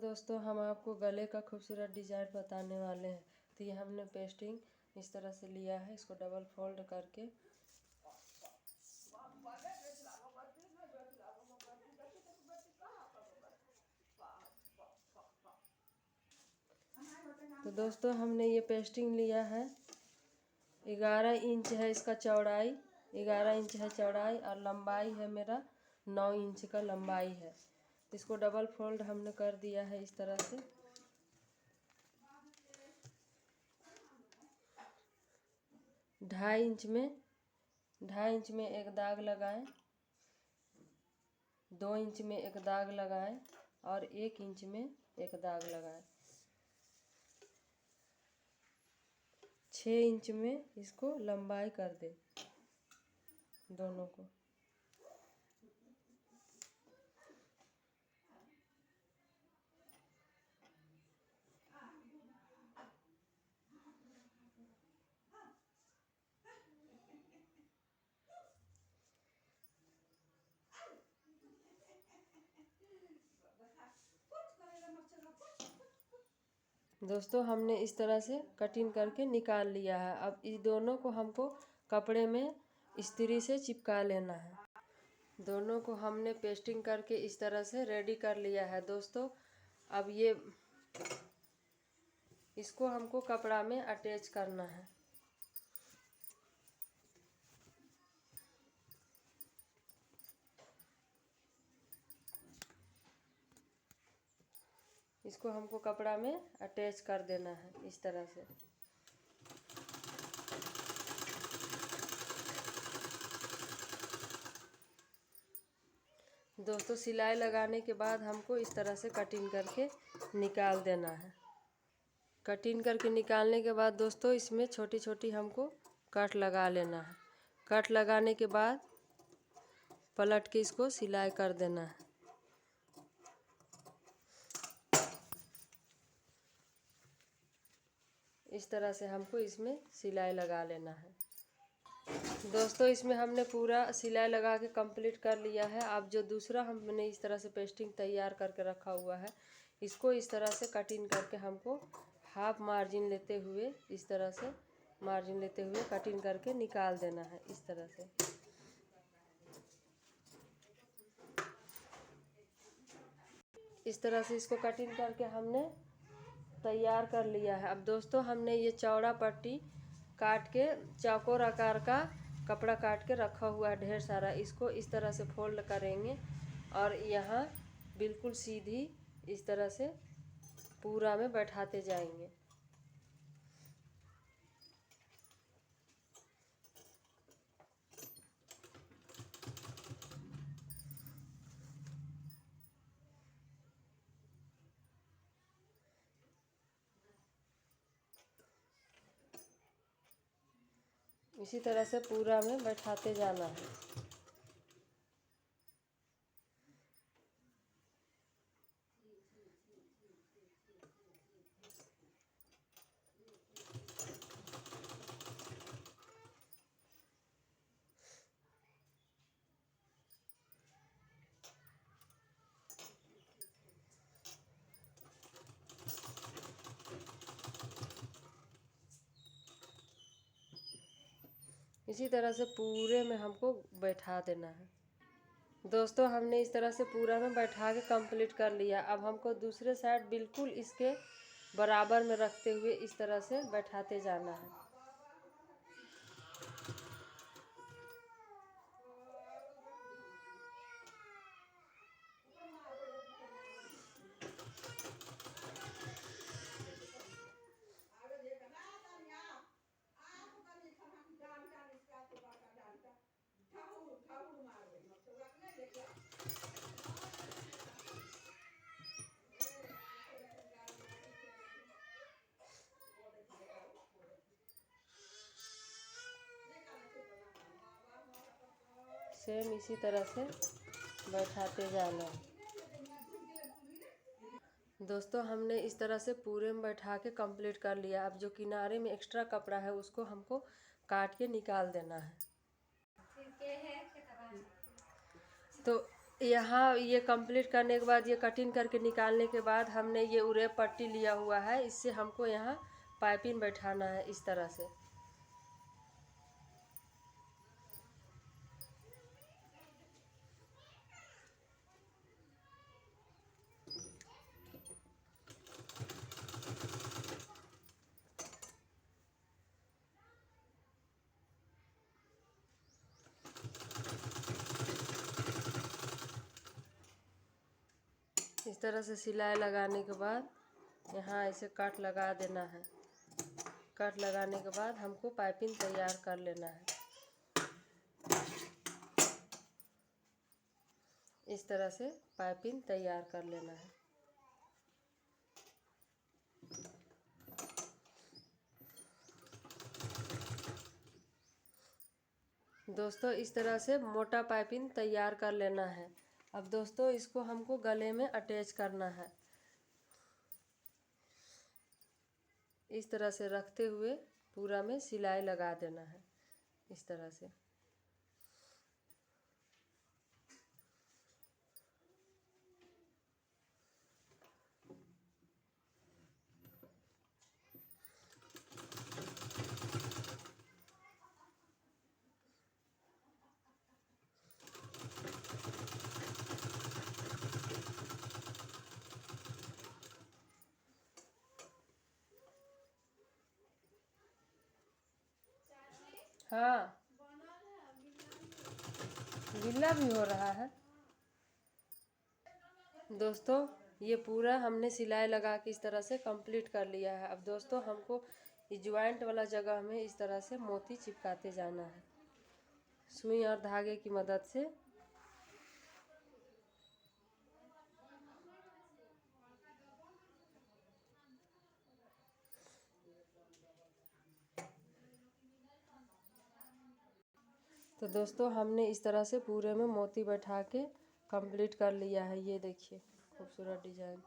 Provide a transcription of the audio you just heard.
दोस्तों हम आपको गले का खूबसूरत डिज़ाइन बताने वाले हैं। तो ये हमने पेस्टिंग इस तरह से लिया है, इसको डबल फोल्ड करके तो दोस्तों हमने ये पेस्टिंग लिया है। 11 इंच है इसका चौड़ाई, 11 इंच है चौड़ाई और लंबाई है मेरा 9 इंच का लंबाई है। इसको डबल फोल्ड हमने कर दिया है इस तरह से। ढाई इंच में एक दाग लगाएं, 2 इंच में एक दाग लगाएं और 1 इंच में एक दाग लगाएं। 6 इंच में इसको लंबाई कर दें दोनों को। दोस्तों हमने इस तरह से कटिंग करके निकाल लिया है। अब इस दोनों को हमको कपड़े में इस्त्री से चिपका लेना है। दोनों को हमने पेस्टिंग करके इस तरह से रेडी कर लिया है दोस्तों। अब ये इसको हमको कपड़ा में अटैच करना है। इसको हमको कपड़ा में अटैच कर देना है इस तरह से। दोस्तों सिलाई लगाने के बाद हमको इस तरह से कटिंग करके निकाल देना है। कटिंग करके निकालने के बाद दोस्तों इसमें छोटी छोटी हमको कट लगा लेना है। कट लगाने के बाद पलट के इसको सिलाई कर देना है। इस तरह से हमको इसमें सिलाई लगा लेना है। दोस्तों इसमें हमने पूरा सिलाई लगा के कंप्लीट कर लिया है। अब जो दूसरा हमने इस तरह से पेस्टिंग तैयार करके रखा हुआ है, इसको इस तरह से कटिंग करके हमको हाफ मार्जिन लेते हुए इस तरह से मार्जिन लेते हुए कटिंग करके निकाल देना है इस तरह से। इस तरह से इसको कटिंग करके हमने तैयार कर लिया है। अब दोस्तों हमने ये चौड़ा पट्टी काट के चौकोर आकार का कपड़ा काट के रखा हुआ है ढेर सारा। इसको इस तरह से फोल्ड करेंगे और यहाँ बिल्कुल सीधी इस तरह से पूरा में बैठाते जाएंगे। इसी तरह से पूरा में बैठाते जाना है। इसी तरह से पूरे में हमको बैठा देना है। दोस्तों हमने इस तरह से पूरा में बैठा के कंप्लीट कर लिया। अब हमको दूसरे साइड बिल्कुल इसके बराबर में रखते हुए इस तरह से बैठाते जाना है। सेम इसी तरह से बैठाते जाना है। दोस्तों हमने इस तरह से पूरे में बैठा के कंप्लीट कर लिया। अब जो किनारे में एक्स्ट्रा कपड़ा है उसको हमको काट के निकाल देना है। तो यहाँ ये कंप्लीट करने के बाद, ये कटिंग करके निकालने के बाद, हमने ये उरेप पट्टी लिया हुआ है, इससे हमको यहाँ पाइपिंग बैठाना है इस तरह से। इस तरह से सिलाई लगाने के बाद यहाँ ऐसे कट लगा देना है। कट लगाने के बाद हमको पाइपिंग तैयार कर लेना है। इस तरह से पाइपिंग तैयार कर लेना है। दोस्तों इस तरह से मोटा पाइपिंग तैयार कर लेना है। अब दोस्तों इसको हमको गले में अटैच करना है। इस तरह से रखते हुए पूरा में सिलाई लगा देना है इस तरह से। हाँ, गिल्ला भी हो रहा है। दोस्तों ये पूरा हमने सिलाई लगा के इस तरह से कंप्लीट कर लिया है। अब दोस्तों हमको इस ज्वाइंट वाला जगह में इस तरह से मोती चिपकाते जाना है सुई और धागे की मदद से। तो दोस्तों हमने इस तरह से पूरे में मोती बैठा के कंप्लीट कर लिया है। ये देखिए खूबसूरत डिजाइन।